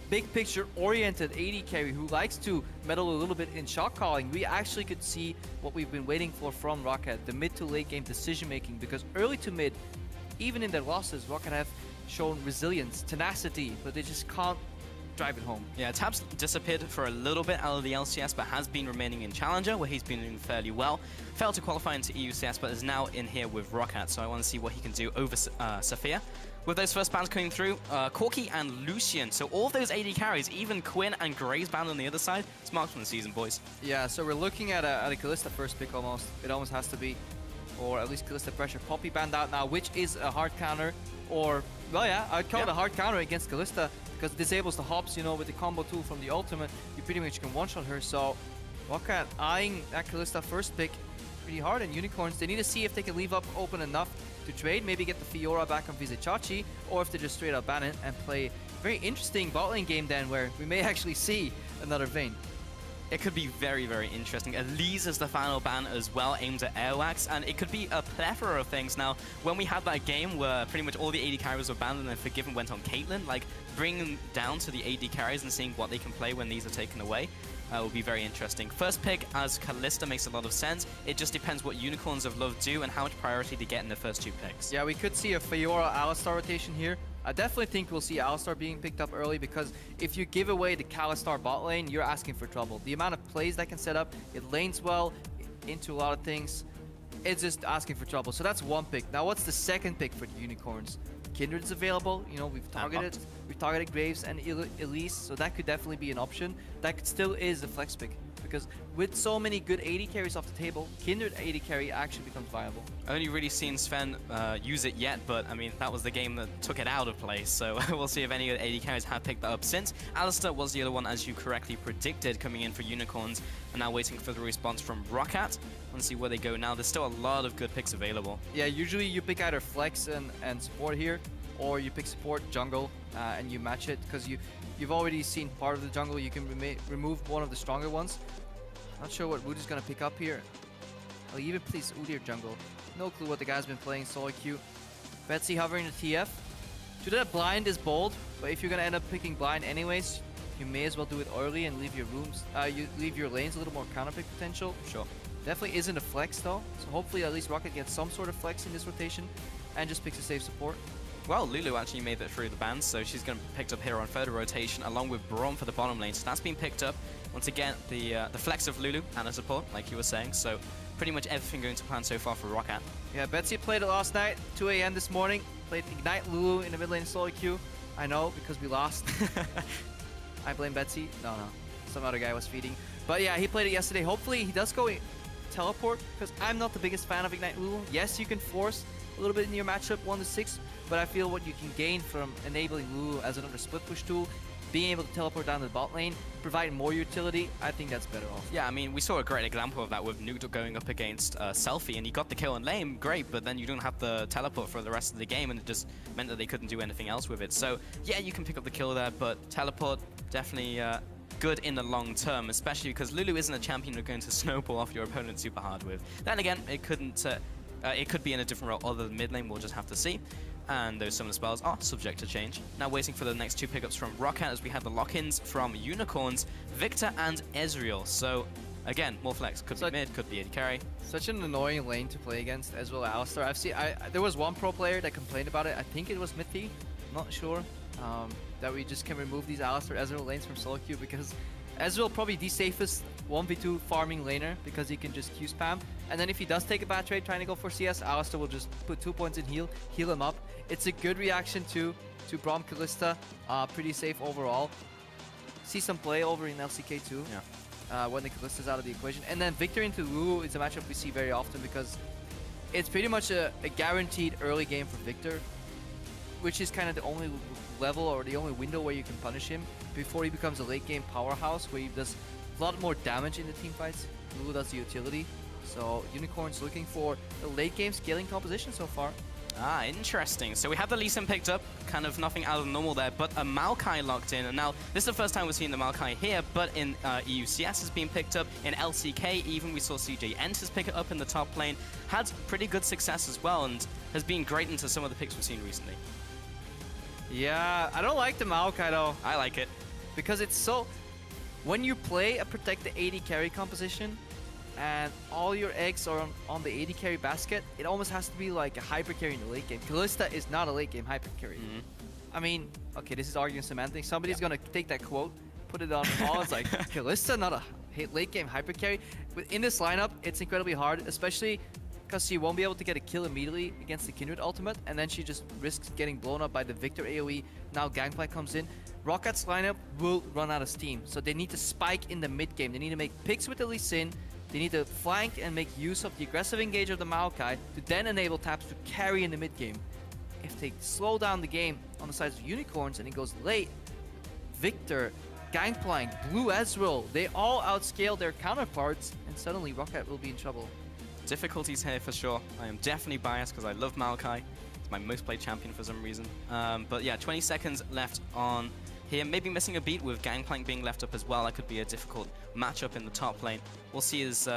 big picture oriented AD carry who likes to meddle a little bit in shot calling, we actually could see what we've been waiting for from ROCCAT, the mid to late game decision making, because early to mid, even in their losses, ROCCAT have shown resilience, tenacity, but they just can't drive it home. Yeah, Tab's disappeared for a little bit out of the LCS, but has been remaining in Challenger, where he's been doing fairly well. Failed to qualify into EUCS, but is now in here with ROCCAT, so I want to see what he can do over Sophia. With those first bans coming through, Corki and Lucian, so all of those AD carries, even Quinn and Gray's banned on the other side, it's marked from the season, boys. Yeah, so we're looking at a Kalista first pick almost. It almost has to be, or at least Kalista pressure. Poppy banned out now, which is a hard counter, or, well yeah, I'd call it a hard counter against Kalista, because it disables the hops, you know, with the combo tool from the ultimate, you pretty much can one-shot her, so ROCCAT eyeing that Kalista first pick pretty hard, and Unicorns, they need to see if they can leave up open enough to trade, maybe get the Fiora back on Vizicachi, or if they just straight up ban it and play a very interesting bot lane game then, where we may actually see another Vayne. It could be very, very interesting. Elise is the final ban as well, aimed at Airwax, and it could be a plethora of things. Now, when we had that game where pretty much all the AD carries were banned and then Forgiven went on Caitlyn, like, bringing them down to the AD carries and seeing what they can play when these are taken away will be very interesting. First pick as Kalista makes a lot of sense. It just depends what Unicorns of Love do and how much priority they get in the first two picks. Yeah, we could see a Fiora Alistar rotation here. I definitely think we'll see Alistar being picked up early, because if you give away the Kalistar bot lane, you're asking for trouble. The amount of plays that can set up, it lanes well into a lot of things. It's just asking for trouble. So that's one pick. Now what's the second pick for the Unicorns? Kindred is available. You know, we've targeted Graves and Elise, so that could definitely be an option. That still is a flex pick, because with so many good AD carries off the table, Kindred AD carry actually becomes viable. I've only really seen Sven use it yet, but I mean, that was the game that took it out of play, so we'll see if any of the AD carries have picked that up since. Alistar was the other one, as you correctly predicted, coming in for Unicorns, and now waiting for the response from ROCCAT. Let's see where they go now. There's still a lot of good picks available. Yeah, usually you pick either flex and support here, or you pick support, jungle, and you match it, because you've already seen part of the jungle. You can remove one of the stronger ones. Not sure what Woody's gonna pick up here. I'll even place Udyr jungle. No clue what the guy's been playing, solo queue. Betsy hovering the TF. To that blind is bold, but if you're gonna end up picking blind anyways, you may as well do it early and leave your rooms, you leave your lanes a little more counter pick potential. Sure. Definitely isn't a flex though, so hopefully at least ROCCAT gets some sort of flex in this rotation and just picks a safe support. Well, Lulu actually made it through the bans, so she's going to be picked up here on further rotation, along with Braum for the bottom lane. So that's been picked up. Once again, the flex of Lulu and a support, like you were saying. So pretty much everything going to plan so far for ROCCAT. Yeah, Betsy played it last night, 2 AM this morning. Played Ignite Lulu in the mid lane solo queue. I know, because we lost. I blame Betsy. No. Some other guy was feeding. But yeah, he played it yesterday. Hopefully he does go teleport, because I'm not the biggest fan of Ignite Lulu. Yes, you can force a little bit in your matchup 1-6, but I feel what you can gain from enabling Lulu as another split push tool, being able to teleport down to the bot lane, provide more utility, I think that's better off. Yeah, I mean, we saw a great example of that with Noodle going up against Selfie, and he got the kill in lane, great, but then you don't have the teleport for the rest of the game, and it just meant that they couldn't do anything else with it. So yeah, you can pick up the kill there, but teleport definitely good in the long term, especially because Lulu isn't a champion you're going to snowball off your opponent super hard with. Then again, it could be in a different role other than mid lane, we'll just have to see. And those summon spells are subject to change. Now waiting for the next two pickups from ROCCAT, as we have the lock-ins from Unicorns, Victor and Ezreal. So again, more flex. Could be mid, could be AD carry. Such an annoying lane to play against, Ezreal Alistar. There was one pro player that complained about it. I think it was Mithy, not sure. That we just can remove these Alistar Ezreal lanes from solo queue, because Ezreal probably the safest 1v2 farming laner, because he can just Q spam. And then if he does take a bad trade trying to go for CS, Alistar will just put 2 points in heal him up. It's a good reaction to Braum Kalista. Pretty safe overall. See some play over in LCK too. Yeah. When the Kalista's out of the equation. And then Victor into Lulu is a matchup we see very often, because it's pretty much a guaranteed early game for Victor, which is kind of the only level or the only window where you can punish him before he becomes a late game powerhouse, where he does a lot more damage in the team fights. Lulu does the utility. So Unicorns looking for the late game scaling composition so far. Ah, interesting. So we have the Lee Sin picked up, kind of nothing out of the normal there, but a Maokai locked in. And now, this is the first time we're seeing the Maokai here, but in EUCS has been picked up. In LCK, even we saw CJ Enters pick it up in the top lane. Had pretty good success as well, and has been great into some of the picks we've seen recently. Yeah, I don't like the Maokai though, I like it. because it's so... When you play a protect the AD carry composition, and all your eggs are on the AD carry basket, it almost has to be like a hyper carry in the late game. Kalista is not a late game hyper carry. I mean, okay, this is arguing semantics. Somebody's gonna take that quote, put it on all. It's like, Kalista, not a late game hyper carry. In this lineup, it's incredibly hard, especially because she won't be able to get a kill immediately against the Kindred ultimate, and then she just risks getting blown up by the Victor AoE. Now Gangplank comes in. ROCCAT's lineup will run out of steam, so they need to spike in the mid game. They need to make picks with the Lee Sin. They need to flank and make use of the aggressive engage of the Maokai to then enable taps to carry in the mid game. If they slow down the game on the sides of Unicorns and it goes late, Victor, Gangplank, Blue Ezreal, they all outscale their counterparts, and suddenly ROCCAT will be in trouble. Difficulties here for sure. I am definitely biased because I love Maokai. It's my most played champion for some reason. But yeah, 20 seconds left on here. Maybe missing a beat with Gangplank being left up as well. That could be a difficult matchup in the top lane. We'll see as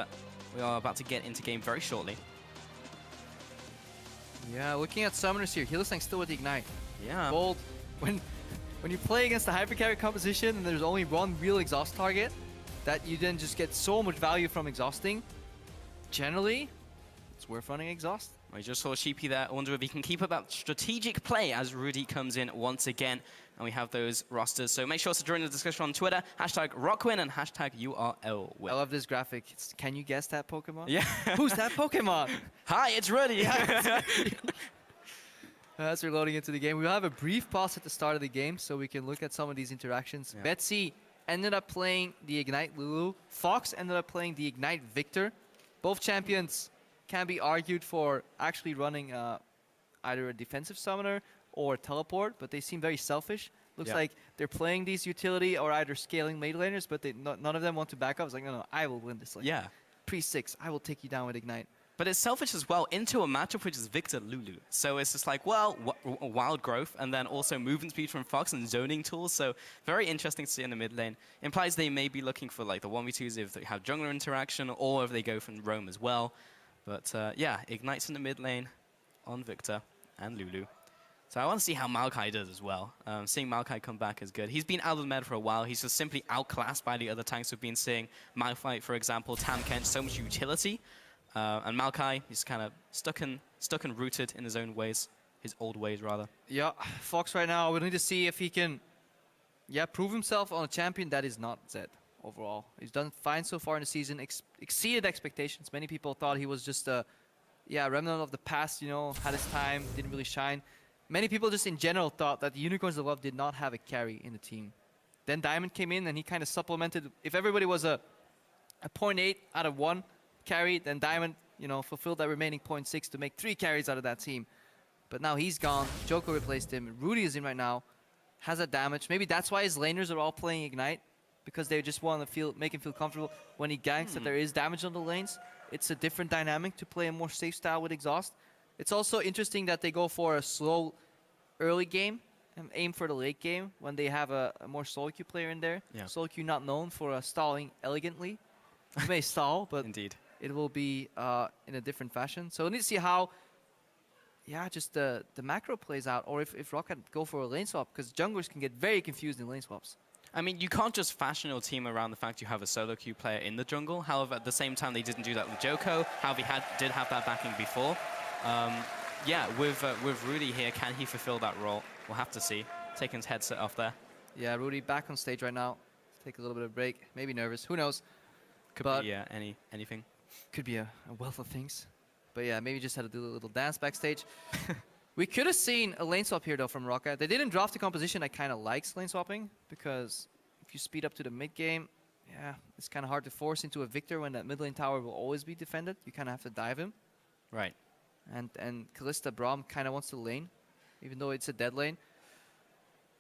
we are about to get into game very shortly. Yeah, looking at summoners here, Hylissang still with the Ignite. Yeah. Bold. When you play against the hypercarry composition and there's only one real exhaust target, that you then just get so much value from exhausting, generally, it's worth running exhaust. I just saw Sheepy there. I wonder if he can keep up that strategic play as Rudy comes in once again. And we have those rosters. So make sure to join the discussion on Twitter. Hashtag ROCCWin and hashtag URL win. I love this graphic. Can you guess that Pokemon? Yeah. Who's that Pokemon? Hi, it's Rudy. As we're loading into the game, we'll have a brief pause at the start of the game so we can look at some of these interactions. Yeah. Betsy ended up playing the Ignite Lulu. Fox ended up playing the Ignite Victor. Both champions can be argued for actually running either a defensive summoner or teleport, but they seem very selfish. Looks like they're playing these utility or either scaling mid laners, but none of them want to back up. It's like, no, I will win this lane. Yeah. Pre-6, I will take you down with Ignite. But it's selfish as well into a matchup which is Victor Lulu. So it's just like, well, wild growth and then also movement speed from Fox and zoning tools. So very interesting to see in the mid lane. Implies they may be looking for like the 1v2s if they have jungler interaction or if they go from roam as well. But yeah, Ignites in the mid lane on Victor and Lulu. So I want to see how Maokai does as well. Seeing Maokai come back is good. He's been out of the meta for a while. He's just simply outclassed by the other tanks we've been seeing. Malphite, for example, Tam Kench, so much utility. And Maokai, he's kind of stuck and rooted in his own ways. His old ways, rather. Yeah, Fox right now, we need to see if he can prove himself on a champion that is not Zed overall. He's done fine so far in the season, exceeded expectations. Many people thought he was just a remnant of the past, you know, had his time, didn't really shine. Many people just in general thought that the Unicorns of Love did not have a carry in the team. Then Diamond came in and he kind of supplemented. If everybody was a 0.8 out of 1 carry, then Diamond, you know, fulfilled that remaining 0.6 to make 3 carries out of that team. But now he's gone. Joko replaced him. Rudy is in right now. Has a damage. Maybe that's why his laners are all playing Ignite, because they just want to make him feel comfortable when he ganks that there is damage on the lanes. It's a different dynamic to play a more safe style with exhaust. It's also interesting that they go for a slow early game and aim for the late game when they have a more solo queue player in there. Yeah. Solo queue not known for stalling elegantly. You may stall, but Indeed. it will be in a different fashion. So we need to see how just the macro plays out, or if ROCCAT go for a lane swap, because junglers can get very confused in lane swaps. I mean, you can't just fashion your team around the fact you have a solo queue player in the jungle. However, at the same time, they didn't do that with Joko. However, he did have that backing before. Yeah, with Rudy here, can he fulfill that role? We'll have to see. Taking his headset off there. Yeah, Rudy back on stage right now. Take a little bit of break. Maybe nervous. Who knows? Could be anything. Could be a wealth of things. But yeah, maybe just had to do a little dance backstage. We could have seen a lane swap here, though, from ROCCAT. They didn't draft the composition I kind of likes lane swapping, because if you speed up to the mid game, it's kind of hard to force into a Victor when that mid lane tower will always be defended. You kind of have to dive him. Right. And Kalista Braum kind of wants to lane, even though it's a dead lane.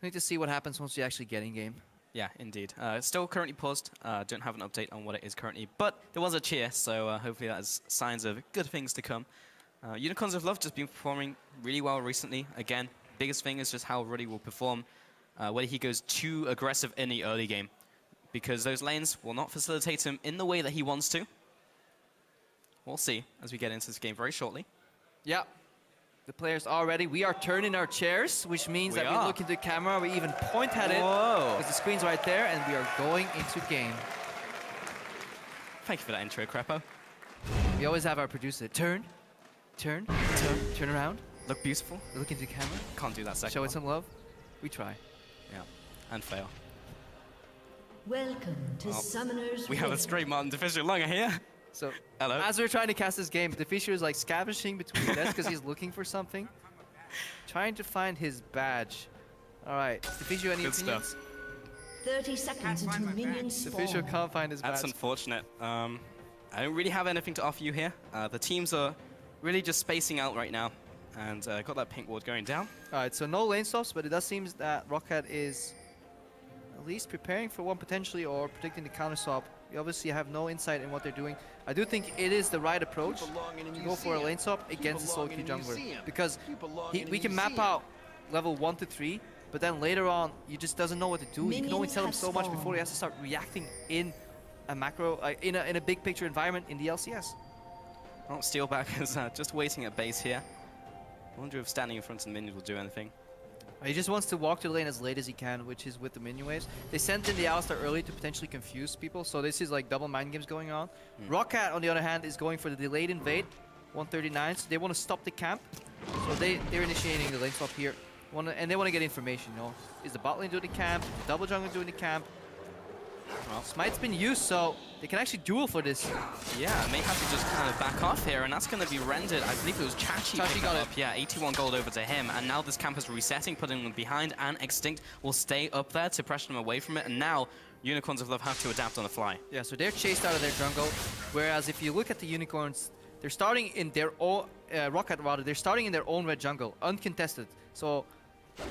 We need to see what happens once we actually get in game. Yeah, indeed. It's still currently paused. Don't have an update on what it is currently, but there was a cheer, so hopefully that is signs of good things to come. Unicorns of Love just been performing really well recently. Again, biggest thing is just how Rudy will perform, whether he goes too aggressive in the early game, because those lanes will not facilitate him in the way that he wants to. We'll see as we get into this game very shortly. Yeah. The players are ready. We are turning our chairs, which means We that we are. look into the camera. We even point at it Whoa. because the screen's right there, and we are going into game. Thank you for that intro, Crepo. We always have our producer turn around, Look beautiful. look into the camera, Can't do that second show it one. some love. We try. Yeah, and fail. Welcome to Summoner's We have a Rift. straight Martin Deficial Longer here. So, Hello. as we're trying to cast this game, the Fisher is like scavenging between the desks because he's looking for something. Trying to find his badge. Alright, the Fisher, any Good opinions? stuff. 30 seconds until minions The spawn. Fisher can't find his That's badge. unfortunate. I don't really have anything to offer you here. The teams are really just spacing out right now. And got that pink ward going down. Alright, so no lane stops, but it does seem that ROCCAT is at least preparing for one potentially or predicting the counter swap. We obviously have no insight in what they're doing. I do think it is the right approach to go for a lane swap against the solo queue jungler. Because we can map out level 1 to 3, but then later on, he just doesn't know what to do. You can only Minions tell him have so much before he spawned. has to start reacting in a macro, in a big picture environment in the LCS. Well, Steelback is just waiting at base here. I wonder if standing in front of the minions will do anything. He just wants to walk to the lane as late as he can, which is with the minion waves. They sent in the Alistar early to potentially confuse people, so this is like double mind games going on. ROCCAT, on the other hand, is going for the delayed invade, 139, so they want to stop the camp. So they're initiating the lane swap here. And they want to get information, you know. Is the bot lane doing the camp? Is the double jungle doing the camp? Well, Smite's been used, so they can actually duel for this. Yeah, may have to just kind of back off here, and that's going to be rendered. I believe it was Chachi picking got it it. up. Yeah, 81 gold over to him, and now this camp is resetting, putting them behind, and Extinct will stay up there to pressure them away from it, and now Unicorns of Love have to adapt on the fly. Yeah, so they're chased out of their jungle, whereas if you look at the Unicorns, they're starting in their own, ROCCAT rather, they're starting in their own red jungle, uncontested. So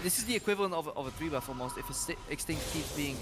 this is the equivalent of a 3-buff almost, if Extinct keeps being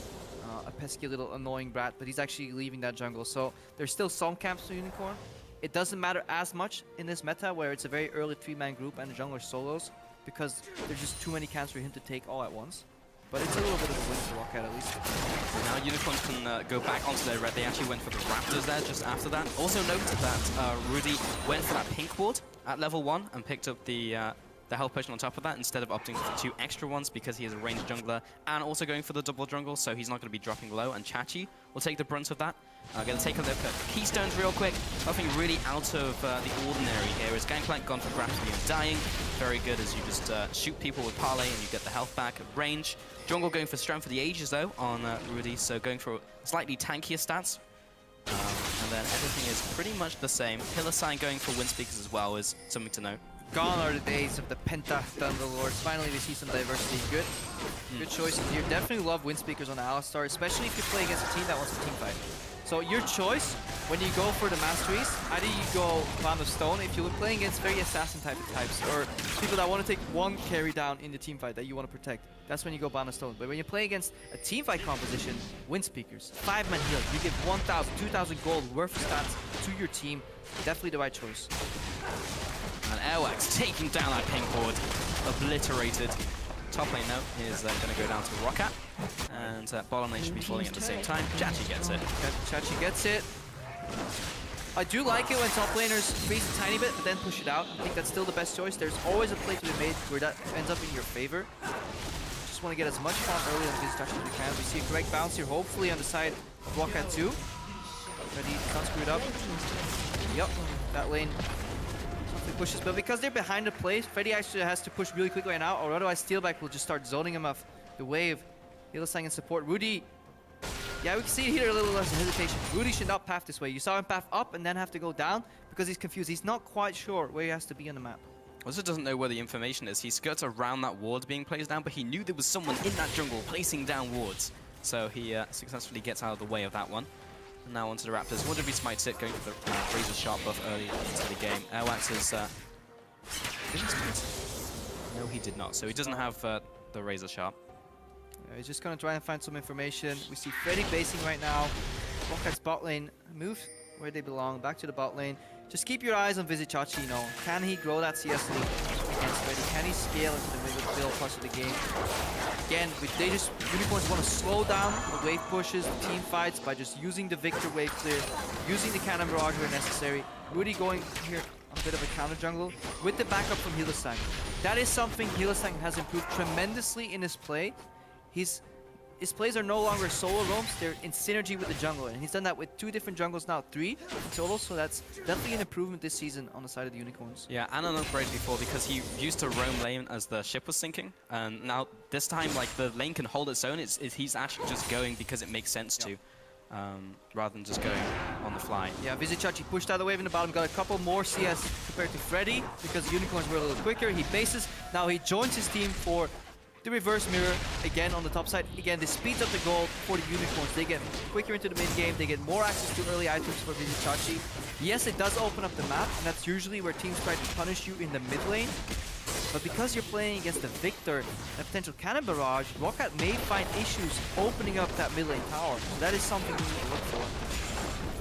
a pesky little annoying brat, but he's actually leaving that jungle. So there's still some camps for Unicorn. It doesn't matter as much in this meta where it's a very early 3-man group and the jungler solos, because there's just too many camps for him to take all at once. But it's a little bit of a win for ROCCAT at least. Now Unicorns can go back onto their red. They actually went for the Raptors there just after that. Also noted that Rudy went for that pink ward at level 1 and picked up the health potion on top of that instead of opting for 2 extra ones because he is a ranged jungler and also going for the double jungle, so he's not going to be dropping low, and Chachi will take the brunt of that. Going to take a look at Keystones real quick. Nothing really out of the ordinary here. Is Gangplank gone for Grafty and dying. Very good as you just shoot people with Parlay and you get the health back at range. Jungle going for Strength for the Ages though on Rudy, so going for slightly tankier stats. And then everything is pretty much the same. Pillar Sign going for Wind Speakers as well is something to note. Gone are the days of the Penta Thunderlords. Finally, we see some diversity. Good choices here. Definitely love Wind Speakers on Alistar, especially if you play against a team that wants a team fight. So your choice, when you go for the Masteries, either you go Bond of Stone, if you're playing against very assassin type of types, or people that want to take one carry down in the team fight that you want to protect, that's when you go Bond of Stone. But when you play against a team fight composition, Wind Speakers, 5-man heal, you give 1,000, 2,000 gold worth of stats to your team. Definitely the right choice. And Airwax taking down that pink ward, obliterated. Top lane now is going to go down to ROCCAT, and bottom lane should be falling at the same time. Chachi gets it. Chachi gets it. I do like it when top laners freeze a tiny bit, but then push it out. I think that's still the best choice. There's always a play to be made where that ends up in your favor. Just want to get as much farm early on the destruction as we can. We see a correct bounce here, hopefully on the side of ROCCAT 2. Ready, can't screw it up. Yep, that lane pushes, but because they're behind the play, Freddy actually has to push really quick right now, or otherwise Steelback will just start zoning him off the wave. Hillsang in support. Rudy, yeah, we can see here a little less hesitation. Rudy should not path this way. You saw him path up and then have to go down because he's confused. He's not quite sure where he has to be on the map. Also doesn't know where the information is. He skirts around that ward being placed down, but he knew there was someone in that jungle placing down wards. So he successfully gets out of the way of that one. And now onto the Raptors. Wonder if he smites it, going for the Razor Sharp buff early into the game. Airwax is... did he smite? No, he did not. So he doesn't have the Razor Sharp. Yeah, he's just going to try and find some information. We see Freddy basing right now. ROCCAT's bot lane moves where they belong, back to the bot lane. Just keep your eyes on Visit Chachi, you know. Can he grow that CS lead against Freddy? Can he scale into the middle parts of the game? Again, Unicorns want to slow down the wave pushes, the team fights by just using the Victor wave clear, using the Cannon Barrage where necessary. Rudy going here a bit of a counter jungle with the backup from Hylissang. That is something Hylissang has improved tremendously in his play. His plays are no longer solo roams, they're in synergy with the jungler. And he's done that with 2 different jungles now, 3 in total, so that's definitely an improvement this season on the side of the Unicorns. Yeah, and an upgrade before because he used to roam lane as the ship was sinking. And now this time, like, the lane can hold its own. He's actually just going because it makes sense to, rather than just going on the fly. Yeah, Vizichachi pushed out the wave in the bottom, got a couple more CS compared to Freddy because the Unicorns were a little quicker. He bases, now he joins his team for the reverse mirror again on the top side. Again, this speeds up the goal for the Unicorns. They get quicker into the mid game. They get more access to early items for Vizichachi. Yes, it does open up the map, and that's usually where teams try to punish you in the mid lane. But because you're playing against the Victor and a potential cannon barrage, ROCCAT may find issues opening up that mid lane tower. So that is something we need to look for.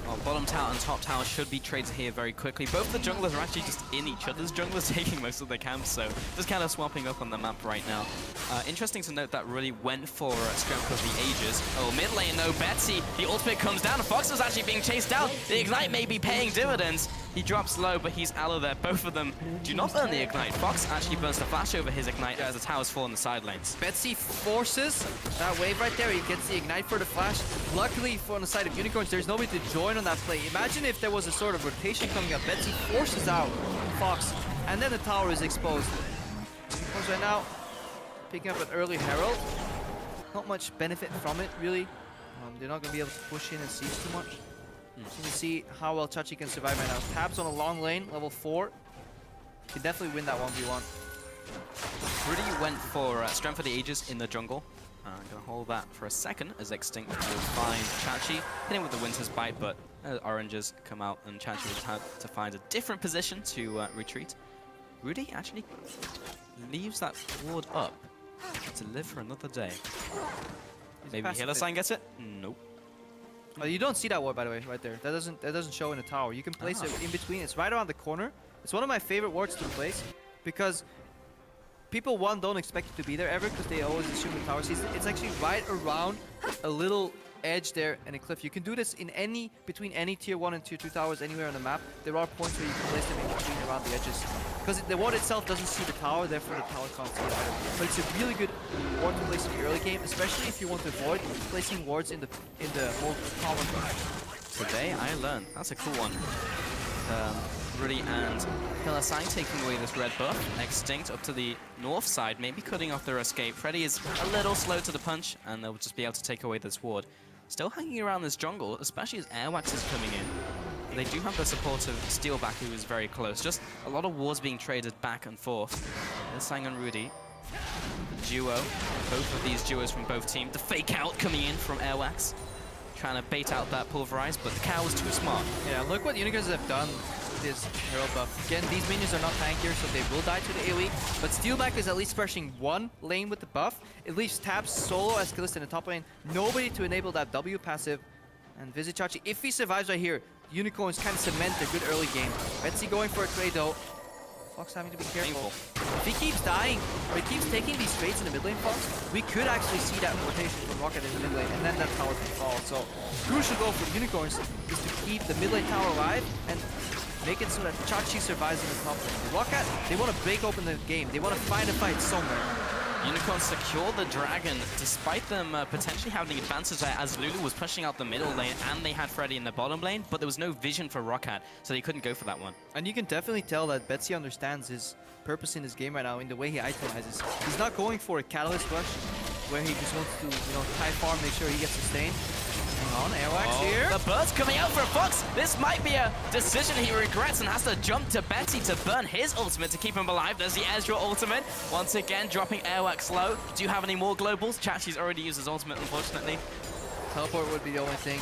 Well, bottom tower and top tower should be traded here very quickly. Both the junglers are actually just in each other's junglers, taking most of their camps, so just kind of swapping up on the map right now. Interesting to note that really went for Strength of the Ages. Oh, mid lane, no, Betsy. The ultimate comes down. Fox is actually being chased out. The Ignite may be paying dividends. He drops low, but he's out of there. Both of them do not burn the Ignite. Fox actually burns the flash over his Ignite as the towers fall on the side lanes. Betsy forces that wave right there. He gets the Ignite for the flash. Luckily, for on the side of Unicorns, there's nobody to join on that play. Imagine if there was a sort of rotation coming up. Betsy forces out Fox, and then the tower is exposed. Unicorns right now picking up an early Herald. Not much benefit from it, really. They're not going to be able to push in and siege too much. So you can see how well Chachi can survive right now. Tabs on a long lane, level 4. Can definitely win that 1v1. Rudy went for Strength of the Ages in the jungle. I'm going to hold that for a second as Extinct will find Chachi. Hitting with the Winter's Bite, but oranges come out and Chachi will have to find a different position to retreat. Rudy actually leaves that ward up to live for another day. Maybe Hylissang gets it? Nope. Oh, you don't see that ward, by the way, right there. That doesn't show in the tower. You can place it in between. It's right around the corner. It's one of my favorite wards to place because people, one, don't expect it to be there ever because they always assume the tower sees it. It's actually right around a little edge there and a cliff. You can do this in between any tier 1 and tier 2 towers anywhere on the map. There are points where you can place them in between around the edges. Because the ward itself doesn't see the tower, therefore the tower can't see it either. But it's a really good ward to place in the early game, especially if you want to avoid placing wards in the whole tower. Today I learned. That's a cool one. Rudy and Hylissang taking away this red buff. Extinct up to the north side, maybe cutting off their escape. Freddy is a little slow to the punch, and they'll just be able to take away this ward. Still hanging around this jungle, especially as Airwax is coming in. They do have the support of Steelback, who is very close. Just a lot of wards being traded back and forth. Hylissang and Rudy. Duo. Both of these duos from both teams. The fake out coming in from Airwax. Trying to bait out that Pulverize, but the cow was too smart. Yeah, look what Unicorns have done with this Herald buff. Again, these minions are not tankier, so they will die to the AoE. But Steelback is at least pressuring one lane with the buff. It leaves Tabs solo as Kalista in the top lane. Nobody to enable that W passive. And Vizichachi, if he survives right here, Unicorns kind of cement a good early game. Betsy going for a trade though. Fox having to be careful. If he keeps dying, or he keeps taking these trades in the mid lane, Fox, we could actually see that rotation from ROCCAT in the mid lane, and then that tower can fall. So, crucial goal for Unicorns is to keep the mid lane tower alive and make it so that Chachi survives in the top lane. The ROCCAT, they want to break open the game. They want to find a fight somewhere. Unicorns secure the dragon, despite them potentially having the advantage there as Lulu was pushing out the middle lane and they had Freddy in the bottom lane, but there was no vision for ROCCAT, so they couldn't go for that one. And you can definitely tell that Betsy understands his purpose in this game right now in the way he itemizes. He's not going for a Catalyst Rush, where he just wants to, tie farm, make sure he gets sustained. Hang on, Airwax here. The bird's coming out for Fox. This might be a decision he regrets and has to jump to Betsy to burn his ultimate to keep him alive. There's the Ezreal ultimate. Once again, dropping Airwax low. Do you have any more globals? Chachi's already used his ultimate, unfortunately. Teleport would be the only thing.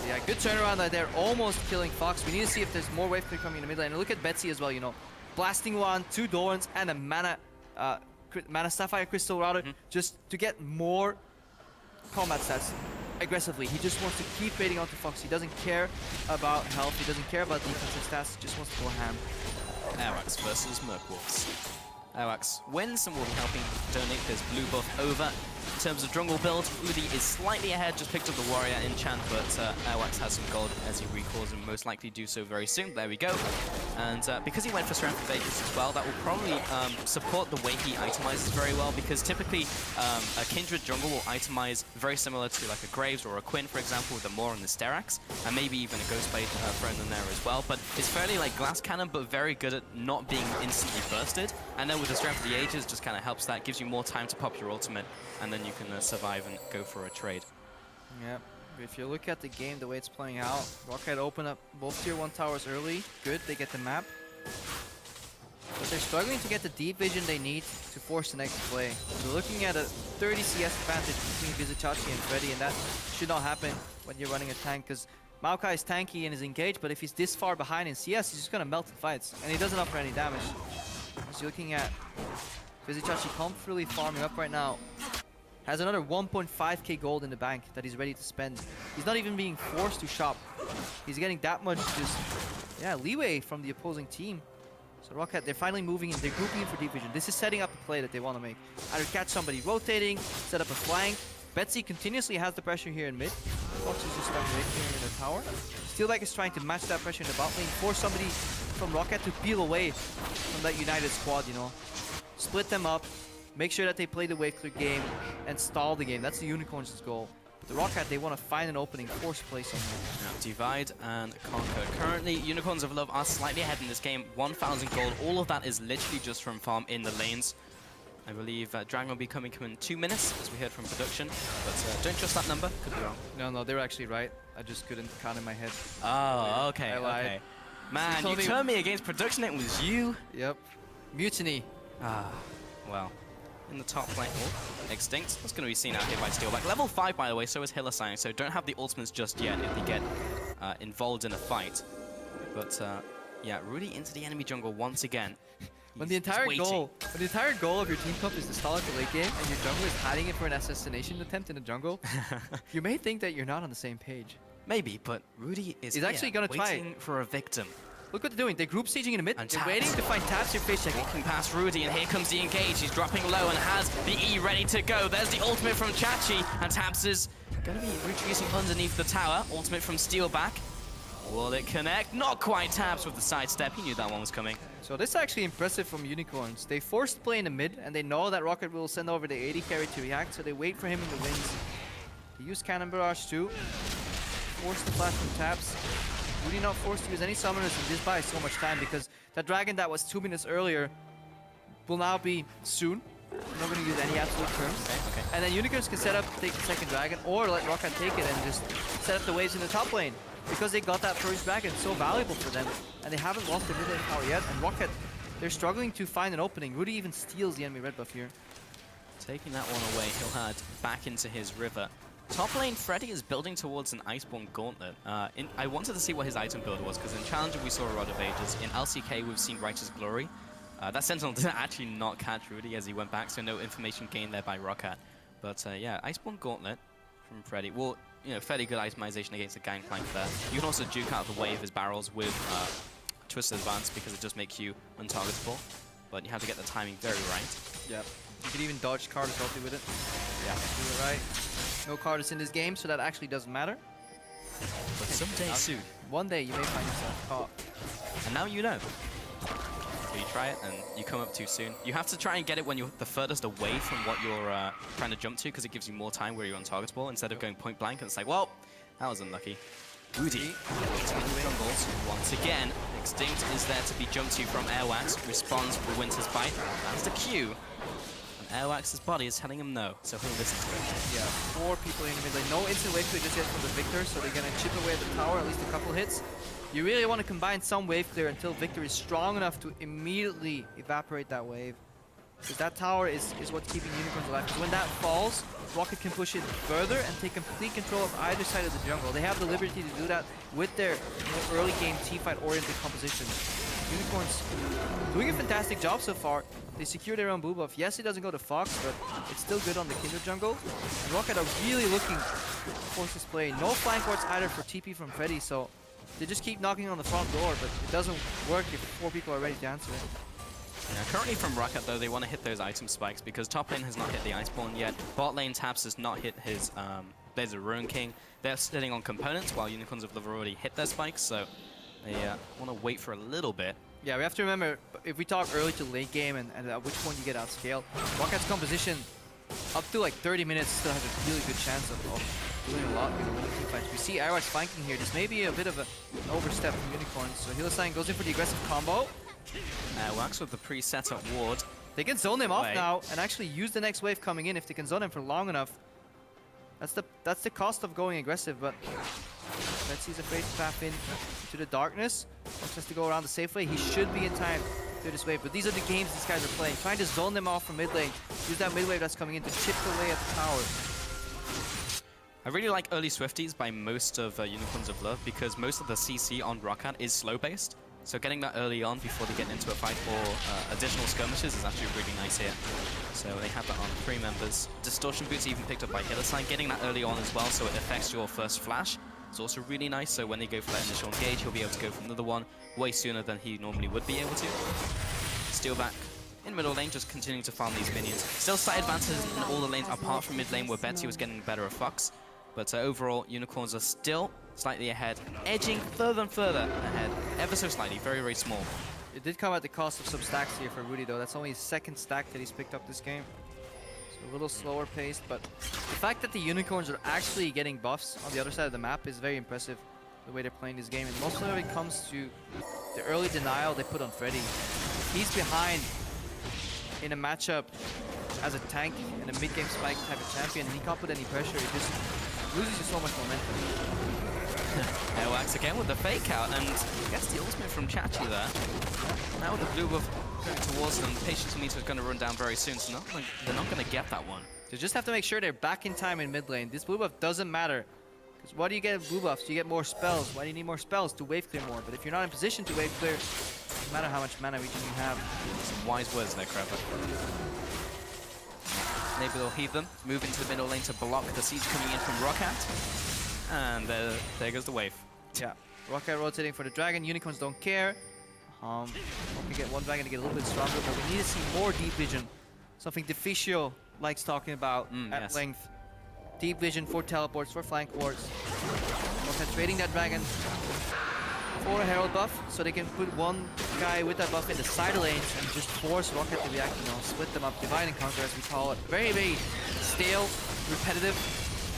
Yeah, good turnaround right there. Almost killing Fox. We need to see if there's more wave clear coming in the mid lane. And look at Betsy as well, Blasting one, 2 Dorans, and a Mana Sapphire Crystal router, just to get more combat stats. Aggressively. He just wants to keep baiting onto Fox. He doesn't care about health. He doesn't care about defensive stats. He just wants to go ham. Airwax versus Merkwolves. Airwax wins and will be helping donate this blue buff over. In terms of jungle build, Udi is slightly ahead, just picked up the warrior enchant, but Airwax has some gold as he recalls and most likely do so very soon. There we go. And because he went for Strength of Aegis as well, that will probably support the way he itemizes very well, because typically a Kindred jungle will itemize very similar to like a Graves or a Quinn, for example, with the Maw and the Sterax, and maybe even a Ghostblade thrown in there as well. But it's fairly like Glass Cannon, but very good at not being instantly bursted. And then with the Strength of the Ages, just kind of helps that, gives you more time to pop your ultimate, and then you can survive and go for a trade. Yeah. If you look at the game, the way it's playing out, ROCCAT open up both tier 1 towers early. Good, they get the map. But they're struggling to get the deep vision they need to force the next play. We're looking at a 30 CS advantage between Vizichachi and Freddy, and that should not happen when you're running a tank, because Maokai is tanky and is engaged, but if he's this far behind in CS, he's just going to melt in fights, and he doesn't offer any damage. So you're looking at Vizichachi comfortably farming up right now. Has another 1.5k gold in the bank that he's ready to spend. He's not even being forced to shop. He's getting that much just, yeah, leeway from the opposing team. So ROCCAT, they're finally moving in. They're grouping in for deep vision. This is setting up a play that they want to make. Either catch somebody rotating, set up a flank. Betsy continuously has the pressure here in mid. Fox is just stuck right here in the tower. Steel Like is trying to match that pressure in the bot lane, force somebody from ROCCAT to peel away from that united squad, you know. Split them up. Make sure that they play the wave clear game and stall the game. That's the Unicorns' goal. But the ROCCAT, they want to find an opening, force play somewhere. Now, divide and conquer. Currently, Unicorns of Love are slightly ahead in this game. 1,000 gold. All of that is literally just from farm in the lanes. I believe Dragon will be coming in 2 minutes, as we heard from production. But don't trust that number. Could be wrong. No, they were actually right. I just couldn't count in my head. Oh, okay, I lied. okay. Man, you turned me against production. It was you. Yep. Mutiny. Ah, well. In the top lane. Oh, Extinct. That's going to be seen out here by Steelback. Level 5, by the way, so is Hiller Sign, so don't have the ultimates just yet if you get involved in a fight. But, yeah, Rudy into the enemy jungle once again. When the entire goal of your team comp is to stall at the late game, and your jungler is hiding it for an assassination attempt in the jungle, you may think that you're not on the same page. Maybe, but Rudy is actually going to try waiting for a victim. Look what they're doing. They're group sieging in the mid. And they're waiting to find taps. Your face check. Walking past Rudy, and here comes the engage. He's dropping low and has the E ready to go. There's the ultimate from Chachi, and Taps is going to be retreating underneath the tower. Ultimate from Steelback. Will it connect? Not quite. Taps with the sidestep. He knew that one was coming. So this is actually impressive from Unicorns. They forced play in the mid, and they know that ROCCAT will send over the AD carry to react, so they wait for him in the wings. They use Cannon Barrage too. Force the flash from Taps. Rudy not forced to use any summoners, and this buys so much time because that dragon that was 2 minutes earlier will now be soon. I'm not going to use any absolute terms. Okay. And then Unicorns can set up, take the second dragon, or let ROCCAT take it and just set up the waves in the top lane. Because they got that first dragon, so valuable for them. And they haven't lost their mid lane power yet. And ROCCAT, they're struggling to find an opening. Rudy even steals the enemy red buff here. Taking that one away, he'll head back into his river. Top lane, Freddy is building towards an Iceborne Gauntlet. I wanted to see what his item build was, because in Challenger we saw a Rod of Ages. In LCK we've seen Righteous Glory. That Sentinel did actually not catch Rudy as he went back, so no information gained there by ROCCAT. But yeah, Iceborne Gauntlet from Freddy. Well, you know, fairly good itemization against the Gangplank there. You can also juke out the way of his barrels with Twisted Advance, because it does make you untargetable. But you have to get the timing very right. Yep. You can even dodge Cardus healthy with it. Yeah. Do it right. No Cardus in this game, so that actually doesn't matter. But someday soon. One day you may find yourself caught. And now you know. So you try it and you come up too soon. You have to try and get it when you're the furthest away from what you're trying to jump to, because it gives you more time where you're untargetable instead of going point blank, and it's like, well, that was unlucky. Rudy jungles once again. Extinct is there to be jumped to from Airwax. Responds with Winter's Bite. That's the Q. And Airwax's body is telling him no, so he'll listen to it. Yeah, 4 people in the mid lane. No instant wave clear just yet from the Victor, so they're gonna chip away at the tower, at least a couple hits. You really want to combine some wave clear until Victor is strong enough to immediately evaporate that wave. Because that tower is what's keeping Unicorns alive. Because when that falls, ROCCAT can push it further and take complete control of either side of the jungle. They have the liberty to do that with their early game teamfight oriented composition. Unicorns doing a fantastic job so far. They secure their own blue buff. Yes, it doesn't go to Fox, but it's still good on the Kindred jungle. And ROCCAT are really looking to force this play. No flank wards either for TP from Freddy, so they just keep knocking on the front door, but it doesn't work if 4 people are ready to answer it. Yeah, currently from ROCCAT though, they want to hit those item spikes because top lane has not hit the Iceborne yet. Bot lane Taps has not hit his Blades of Ruin King. They're sitting on components while Unicorns of Love already hit their spikes, so they want to wait for a little bit. Yeah, we have to remember, if we talk early to late game and at which point you get outscaled, ROCCAT's composition up to like 30 minutes still has a really good chance of doing a lot in winning team fights. We see Airwax flanking here. This may be a bit of an overstep from Unicorns. So Hillstein goes in for the aggressive combo. Wax with the pre-set up ward. They can zone him off now and actually use the next wave coming in if they can zone him for long enough. That's the cost of going aggressive, but let's see, he's afraid to tap in to the darkness. Just to go around the safe way. He should be in time through this wave, but these are the games these guys are playing. Trying to zone them off from mid lane. Use that mid wave that's coming in to chip away at the tower. I really like early Swifties by most of Unicorns of Love because most of the CC on ROCCAT is slow-based. So getting that early on before they get into a fight or additional skirmishes is actually really nice here. So they have that on 3 members. Distortion Boots even picked up by Hillstein, getting that early on as well so it affects your first flash. It's also really nice, so when they go for that initial engage, he'll be able to go for another one way sooner than he normally would be able to. Steal back in middle lane, just continuing to farm these minions. Still side advantages in all the lanes apart from mid lane where Betsy was getting better of Fox. But overall, Unicorns are still slightly ahead, edging further and further ahead, ever so slightly, very, very small. It did come at the cost of some stacks here for Rudy, though. That's only his 2nd stack that he's picked up this game. So a little slower paced, but the fact that the Unicorns are actually getting buffs on the other side of the map is very impressive, the way they're playing this game. And most of it comes to the early denial they put on Freddy. If he's behind in a matchup as a tank and a mid-game spike type of champion, and he can't put any pressure, it just loses you so much momentum. Wax again with the fake out, and gets the ultimate from Chachi there. Now with the blue buff going towards them, Patience meter is going to run down very soon, so they're not going to get that one. They just have to make sure they're back in time in mid lane. This blue buff doesn't matter. Because what do you get with blue buffs? You get more spells. Why do you need more spells? To wave clear more. But if you're not in position to wave clear, no matter how much mana regen you have. Some wise words there, Crapper. Maybe they'll heave them, move into the middle lane to block the siege coming in from ROCCAT. And there goes the wave. Yeah, ROCCAT rotating for the dragon. Unicorns don't care. We get one dragon to get a little bit stronger, but we need to see more deep vision. Something Deficio likes talking about at length. Deep vision for teleports, for flank wards. ROCCAT trading that dragon for a herald buff, so they can put one guy with that buff in the side lanes and just force ROCCAT to react, split them up, divide and conquer as we call it. Very, very stale, repetitive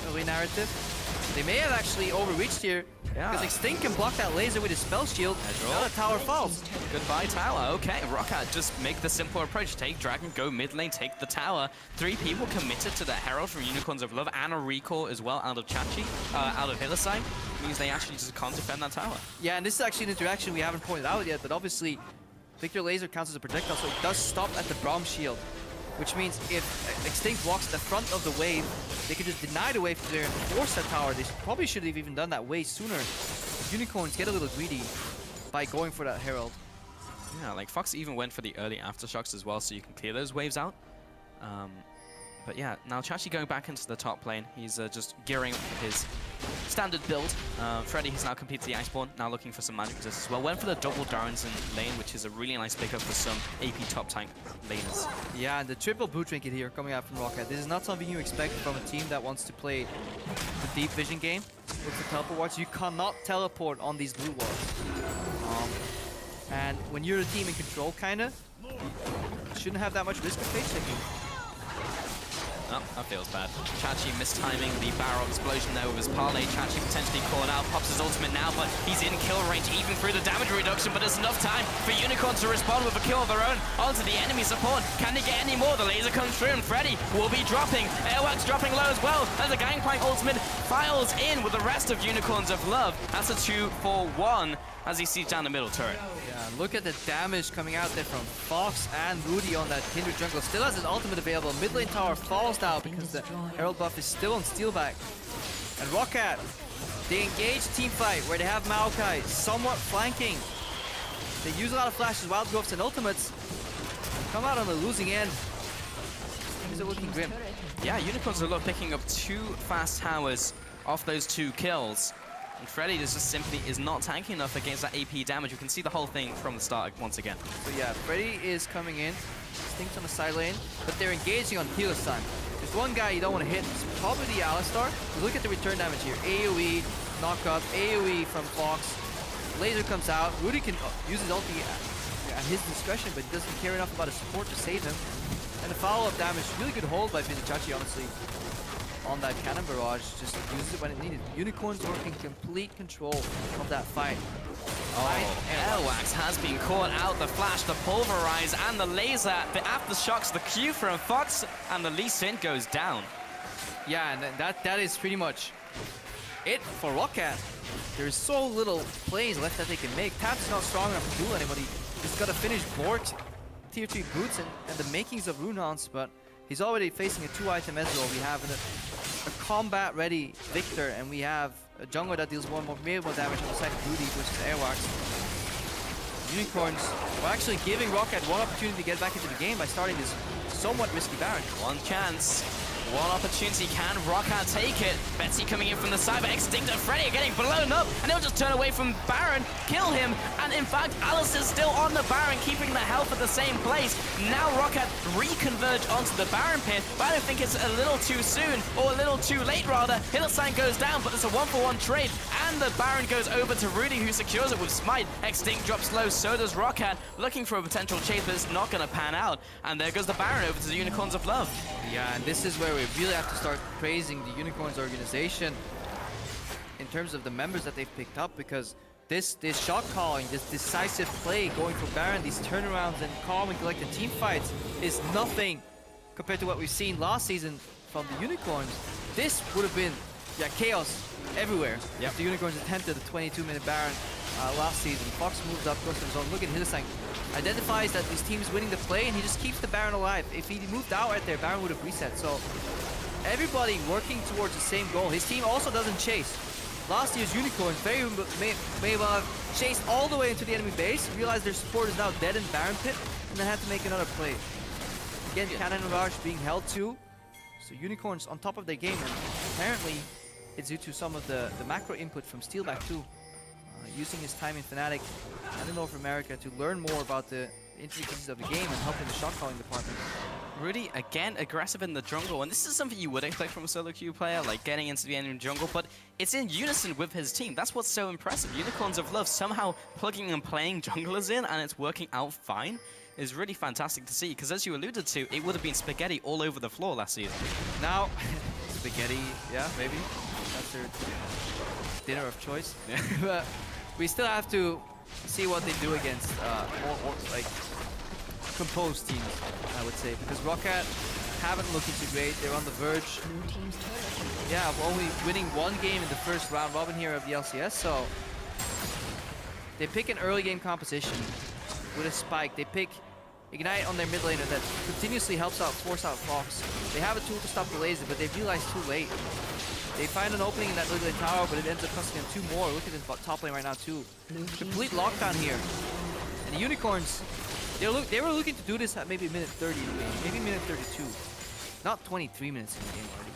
early narrative. They may have actually overreached here, because Extinct can block that laser with his spell shield. Now the tower falls. Goodbye tower. Okay, ROCCAT just make the simpler approach. Take dragon, go mid lane, take the tower. 3 people committed to the herald from Unicorns of Love and a recall as well out of Chachi, out of Hillstein. Means they actually just can't defend that tower. Yeah, and this is actually an interaction we haven't pointed out yet, but obviously Victor Laser counts as a projectile, so it does stop at the Braum shield. Which means if Extinct walks the front of the wave, they could just deny the wave clear and force that tower. They probably should have even done that way sooner. Unicorns get a little greedy by going for that Herald. Yeah, like Fox even went for the early aftershocks as well, so you can clear those waves out. But yeah, now Chachi going back into the top lane. He's just gearing up for his standard build. Freddy has now completed the Iceborne, now looking for some magic resist as well. Went for the double Darrens in lane, which is a really nice pickup for some AP top tank laners. Yeah, and the triple boot trinket here coming out from ROCCAT. This is not something you expect from a team that wants to play the deep vision game with the teleport wards. You cannot teleport on these blue wards. And when you're a team in control, kinda, you shouldn't have that much risk of face checking. Oh, that feels bad. Chachi mistiming the barrel explosion there with his parlay. Chachi potentially caught out, pops his ultimate now, but he's in kill range even through the damage reduction, but there's enough time for Unicorns to respond with a kill of their own onto the enemy support. Can they get any more? The laser comes through and Freddy will be dropping. Airwax dropping low as well as the Gangplank ultimate files in with the rest of Unicorns of Love. That's a 2-for-1 as he sees down the middle turret. Yeah, look at the damage coming out there from Fox and Rudy on that Kindred Jungle. Still has his ultimate available. Mid lane tower falls down because the Herald buff is still on Steelback. And ROCCAT, they engage team fight where they have Maokai somewhat flanking. They use a lot of flashes, wild growths, and ultimates. Come out on the losing end. Things are looking grim. Yeah, Unicorns are picking up 2 fast towers off those 2 kills. And Freddy just simply is not tanking enough against that AP damage. You can see the whole thing from the start once again. So yeah, Freddy is coming in. Stinks on the side lane, but they're engaging on Hillstein. There's one guy you don't want to hit. It's probably the Alistar. Look at the return damage here. AoE, knock up, AoE from Fox. Laser comes out. Rudy can use his ulti at his discretion, but he doesn't care enough about his support to save him. And the follow-up damage, really good hold by Vinichachi, honestly, on that cannon barrage. Just uses it when it needed. Unicorns were in complete control of that fight. Airwax has been caught out. The flash, the pulverize, and the laser. The aftershocks, the Q from Fox, and the Lee Sin goes down. Yeah, and that is pretty much it for ROCCAT. There's so little plays left that they can make. Tap's not strong enough to do anybody. He's got to finish Bork's tier 3 boots and the makings of Runehans, but he's already facing a 2-item Ezreal. We have a combat-ready Victor, and we have a jungler that deals more damage on the side of Rudy versus Airwax. Unicorns are actually giving ROCCAT one opportunity to get back into the game by starting this somewhat risky Baron. One chance. One opportunity, can ROCCAT take it? Betsy coming in from the side, but Extinct and Freddy are getting blown up, and they'll just turn away from Baron, kill him, and in fact, Alice is still on the Baron, keeping the health at the same place. Now ROCCAT reconverge onto the Baron pit, but I don't think it's a little too soon, or a little too late rather. Hillsang goes down, but it's a 1-for-1 trade, and the Baron goes over to Rudy, who secures it with Smite. Extinct drops low, so does ROCCAT, looking for a potential chase, but it's not going to pan out. And there goes the Baron over to the Unicorns of Love. Yeah, and this is where we really have to start praising the Unicorns organization in terms of the members that they've picked up, because this shot calling, this decisive play, going for Baron, these turnarounds and calm and collected team fights is nothing compared to what we've seen last season from the Unicorns. This would have been chaos everywhere. Yep. If the Unicorns attempted a 22-minute Baron last season. Fox moves up, goes to his own. Look at Hillsang. Identifies that his team is winning the play, and he just keeps the Baron alive. If he moved out right there, Baron would have reset. So everybody working towards the same goal. His team also doesn't chase. Last year's Unicorns may well have chased all the way into the enemy base, realized their support is now dead in Baron pit, and then had to make another play. Again, Cannon Barrage being held to. So Unicorns on top of their game, and apparently it's due to some of the macro input from Steelback too. Using his time in Fnatic and in North America to learn more about the intricacies of the game and help in the shot calling department. Rudy, again, aggressive in the jungle, and this is something you would expect from a solo queue player, like getting into the enemy jungle, but it's in unison with his team. That's what's so impressive. Unicorns of Love somehow plugging and playing junglers in, and it's working out fine, is really fantastic to see, because as you alluded to, it would have been spaghetti all over the floor last season. Now, spaghetti, yeah, maybe. That's their dinner of choice. Yeah. But we still have to see what they do against more like composed teams, I would say, because ROCCAT haven't looked too great. They're on the verge. Yeah, of only winning one game in the first round robin here of the LCS. So they pick an early game composition with a spike. They pick Ignite on their mid laner that continuously helps out, force out Fox. They have a tool to stop the laser, but they realize too late. They find an opening in that mid lane tower, but it ends up costing them 2 more. Look at this top lane right now too. Complete lockdown here. And the Unicorns, they were looking to do this at maybe minute 30 in the game, maybe minute 32. Not 23 minutes in the game already.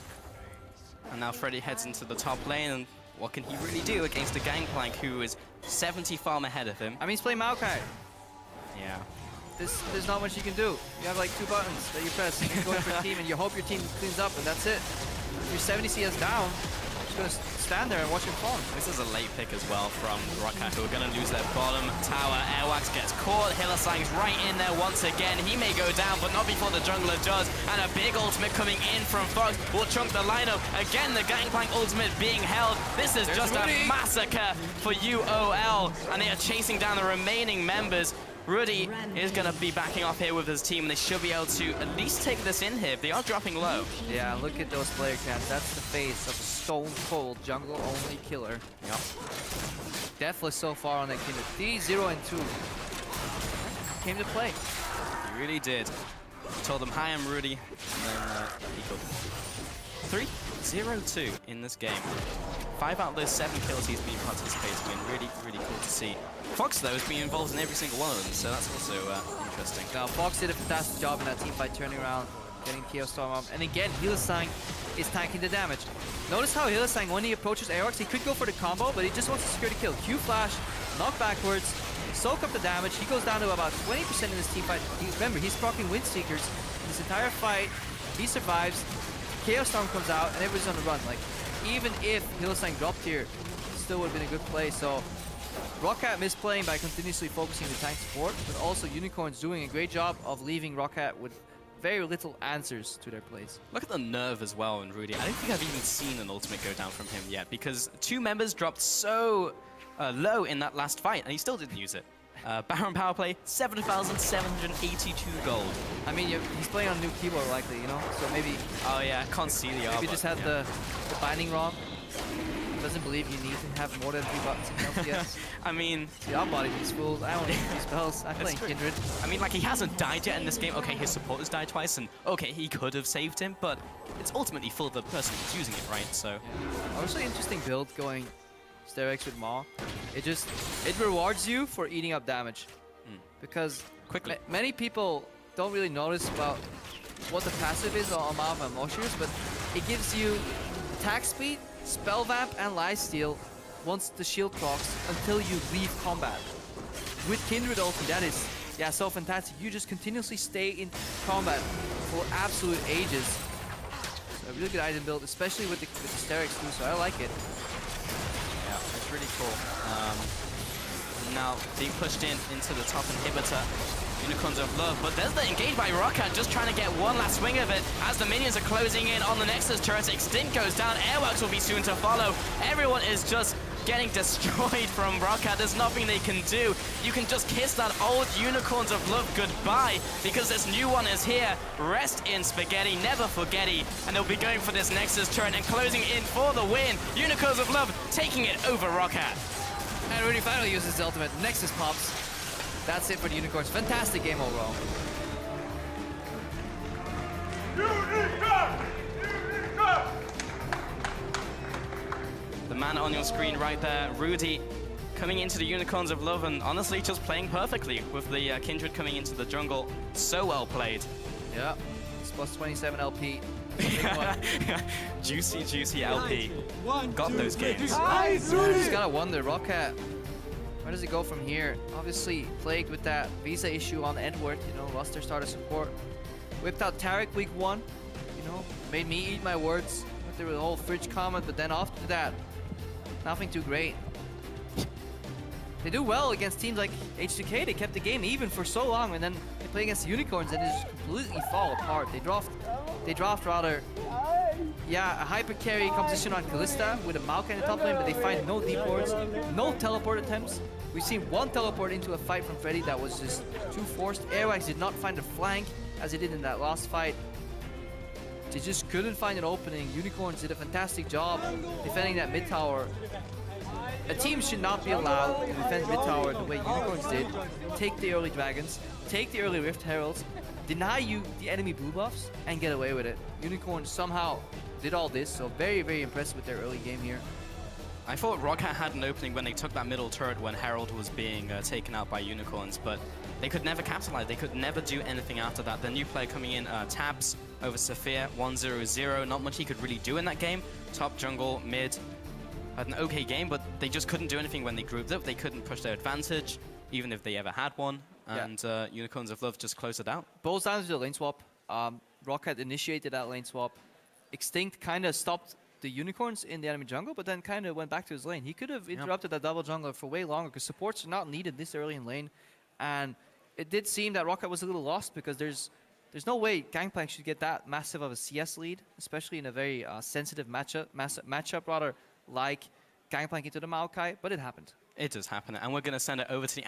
And now Freddy heads into the top lane, and what can he really do against a Gangplank who is 70 farm ahead of him? I mean, he's playing Maokai. Yeah. There's not much you can do. You have like 2 buttons that you press, and you're going for a team, and you hope your team cleans up, and that's it. If you're 70 CS down, you're just gonna stand there and watch him fall. This is a late pick as well from ROCCAT, who are going to lose their bottom tower. Airwax gets caught. Hillsang's right in there once again. He may go down, but not before the jungler does. And a big ultimate coming in from Fox will chunk the lineup. Again, the Gangplank ultimate being held. This is just a massacre for UOL, and they are chasing down the remaining members. Rudy is going to be backing off here with his team, and they should be able to at least take this in here. They are dropping low. Yeah, look at those player cams. That's the face of a stone-cold jungle-only killer. Yep. Deathless so far on that Kindred. 3-0 and 2. Came to play. He really did. He told them, hi, I'm Rudy. And then he killed them. 3-0-2 in this game. 5 out of those 7 kills he's been participating in. Really, really cool to see. Fox, though, has been involved in every single one of them, so that's also interesting. Now, Fox did a fantastic job in that team fight, turning around, getting Chaos Storm up. And again, Hillsang is tanking the damage. Notice how Hillsang, when he approaches Aerox, he could go for the combo, but he just wants to secure the kill. Q flash, knock backwards, soak up the damage. He goes down to about 20% in this team fight. Remember, he's proccing Windseekers this entire fight. He survives. Chaos Storm comes out, and everybody's on the run. Like, even if Hillsang dropped here, it still would have been a good play. So ROCCAT misplaying by continuously focusing the tank support, but also Unicorns doing a great job of leaving ROCCAT with very little answers to their plays. Look at the nerve as well in Rudy. I don't think I've even seen an ultimate go down from him yet, because 2 members dropped so low in that last fight, and he still didn't use it. Baron power play, 7,782 gold. I mean, he's playing on a new keyboard likely, you know? So maybe... Oh yeah, can't see the Maybe just had the binding wrong. Doesn't believe you need to have more than 3 buttons in LCS. I mean... See, I'll body these fools. I don't need these spells. I'm playing Kindred. I mean, like, he hasn't died yet in this game. Okay, his support has died twice, and okay, he could have saved him, but it's ultimately for the person who's using it, right? So... Yeah. Obviously, interesting build going Sterex with Maw. It rewards you for eating up damage. Because quickly, many people don't really notice about what the passive is on Maw and Moshers, but it gives you attack speed, spell vamp, and lifesteal once the shield procs until you leave combat. With Kindred ulti, that is so fantastic. You just continuously stay in combat for absolute ages. So a really good item build, especially with the Sterex too, so I like it. Yeah, it's really cool. Now being pushed into the top inhibitor, Unicorns of Love, but there's the engage by ROCCAT, just trying to get one last swing of it as the minions are closing in on the Nexus turret. Extinct goes down, Airworks will be soon to follow. Everyone is just getting destroyed from ROCCAT. There's nothing they can do. You can just kiss that old Unicorns of Love goodbye, because this new one is here. Rest in spaghetti, never forgetty, and they'll be going for this Nexus turret and closing in for the win. Unicorns of Love taking it over ROCCAT. And Rudy finally uses his ultimate. Nexus pops. That's it for the Unicorns. Fantastic game overall. The man on your screen right there, Rudy, coming into the Unicorns of Love, and honestly just playing perfectly with the Kindred coming into the jungle. So well played. Yeah, it's plus 27 LP. Juicy, juicy LP. Got those games. I just gotta wonder, ROCCAT, where does it go from here? Obviously plagued with that visa issue on Edward, you know, lost their starter support. Whipped out Tarek week 1, you know, made me eat my words. Went through the whole fridge comment, but then after that, nothing too great. They do well against teams like H2K. They kept the game even for so long, and then they play against the Unicorns and they just completely fall apart. They draft rather, a hyper carry composition on Kalista with a Maokai in the top lane, but they find no deep wards, no teleport attempts. We've seen 1 teleport into a fight from Freddy that was just too forced. Airwax did not find a flank as he did in that last fight. They just couldn't find an opening. Unicorns did a fantastic job defending that mid tower. A team should not be allowed to defend mid tower the way Unicorns did. Take the early dragons, take the early Rift Heralds, deny you the enemy blue buffs, and get away with it. Unicorns somehow did all this, so very, very impressed with their early game here. I thought ROCCAT had an opening when they took that middle turret when Herald was being taken out by Unicorns, but they could never capitalize. They could never do anything after that. The new player coming in, Tabs over Saphir, 1-0-0. Not much he could really do in that game. Top jungle, mid, had an okay game, but they just couldn't do anything when they grouped up. They couldn't push their advantage, even if they ever had one. And Unicorns of Love just closed it out. Both down to the lane swap. ROCCAT initiated that lane swap. Extinct kind of stopped the Unicorns in the enemy jungle, but then kind of went back to his lane. He could have interrupted that double jungler for way longer, because supports are not needed this early in lane. And it did seem that ROCCAT was a little lost, because there's no way Gangplank should get that massive of a CS lead, especially in a very sensitive matchup rather, like Gangplank into the Maokai, but it happened. It does happen, and we're going to send it over to the